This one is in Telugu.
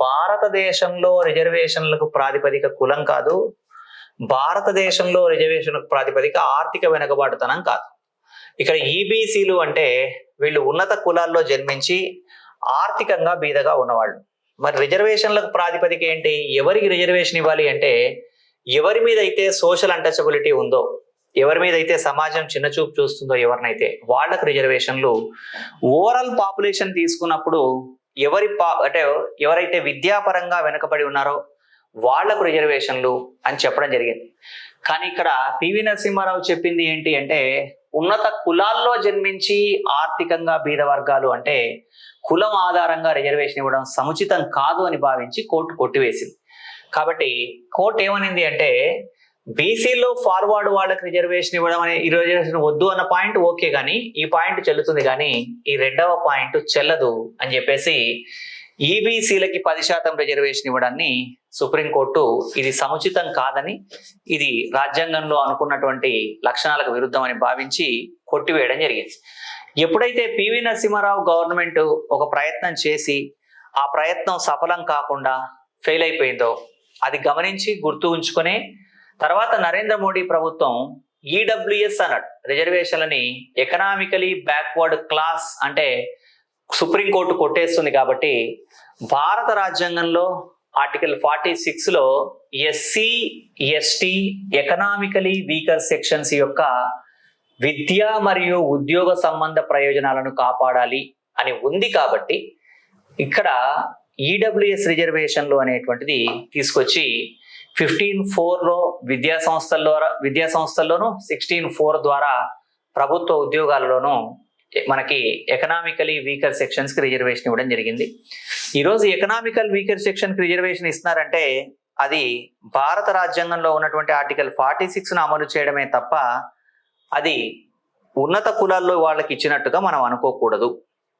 భారతదేశంలో రిజర్వేషన్లకు ప్రాతిపదిక కులం కాదు, భారతదేశంలో రిజర్వేషన్లకు ప్రాతిపదిక ఆర్థిక వెనుకబాటుతనం కాదు. ఇక్కడ ఈబీసీలు అంటే వీళ్ళు ఉన్నత కులాల్లో జన్మించి ఆర్థికంగా బీదగా ఉన్నవాళ్ళు. మరి రిజర్వేషన్లకు ప్రాతిపదిక ఏంటి? ఎవరికి రిజర్వేషన్ ఇవ్వాలి అంటే ఎవరి మీద అయితే సోషల్ అన్టచబిలిటీ ఉందో, ఎవరి మీద అయితే సమాజం చిన్నచూపు చూస్తుందో ఎవరినైతే వాళ్ళకు రిజర్వేషన్లు. ఓవరాల్ పాపులేషన్ తీసుకున్నప్పుడు అంటే ఎవరైతే విద్యాపరంగా వెనుకబడి ఉన్నారో వాళ్లకు రిజర్వేషన్లు అని చెప్పడం జరిగింది. కానీ ఇక్కడ పివి నరసింహారావు చెప్పింది ఏంటి అంటే ఉన్నత కులాల్లో జన్మించి ఆర్థికంగా బీద వర్గాలు అంటే కులం ఆధారంగా రిజర్వేషన్ ఇవ్వడం సముచితం కాదు అని భావించి కోర్టు కొట్టివేసింది. కాబట్టి కోర్టు ఏమనింది అంటే బీసీలో ఫార్వర్డ్ వాళ్ళకి రిజర్వేషన్ ఇవ్వడం అనే ఈ రిజర్వేషన్ వద్దు అన్న పాయింట్ ఓకే, కానీ ఈ పాయింట్ చెల్లుతుంది, కానీ ఈ రెండవ పాయింట్ చెల్లదు అని చెప్పేసి ఈబీసీలకి 10% రిజర్వేషన్ ఇవ్వడాన్ని సుప్రీంకోర్టు ఇది సముచితం కాదని, ఇది రాజ్యాంగంలో అనుకున్నటువంటి లక్షణాలకు విరుద్ధమని భావించి కొట్టివేయడం జరిగింది. ఎప్పుడైతే పివి నరసింహారావు గవర్నమెంట్ ఒక ప్రయత్నం చేసి ఆ ప్రయత్నం సఫలం కాకుండా ఫెయిల్ అయిపోయిందో అది గమనించి గుర్తు ఉంచుకునే తర్వాత నరేంద్ర మోడీ ప్రభుత్వం ఈడబ్ల్యూఎస్ అన్నాడు, రిజర్వేషన్లని ఎకనామికలీ బ్యాక్వర్డ్ క్లాస్ అంటే సుప్రీంకోర్టు కొట్టేస్తుంది కాబట్టి భారత రాజ్యాంగంలో ఆర్టికల్ 46లో SC ST economically weaker sections యొక్క విద్య మరియు ఉద్యోగ సంబంధ ప్రయోజనాలను కాపాడాలి అని ఉంది. కాబట్టి ఇక్కడ ఈడబ్ల్యూఎస్ రిజర్వేషన్లు అనేటువంటిది తీసుకొచ్చి 15(4)లో విద్యా సంస్థల్లోనూ 16(4) ద్వారా ప్రభుత్వ ఉద్యోగాలలోనూ మనకి ఎకనామికలీ వీకర్ సెక్షన్స్ కి రిజర్వేషన్ ఇవ్వడం జరిగింది. ఈరోజు ఎకనామికల్ వీకర్ సెక్షన్ కి రిజర్వేషన్ ఇస్తున్నారంటే అది భారత రాజ్యాంగంలో ఉన్నటువంటి ఆర్టికల్ 46ను అమలు చేయడమే తప్ప అది ఉన్నత కులాల్లో వాళ్ళకి ఇచ్చినట్టుగా మనం అనుకోకూడదు.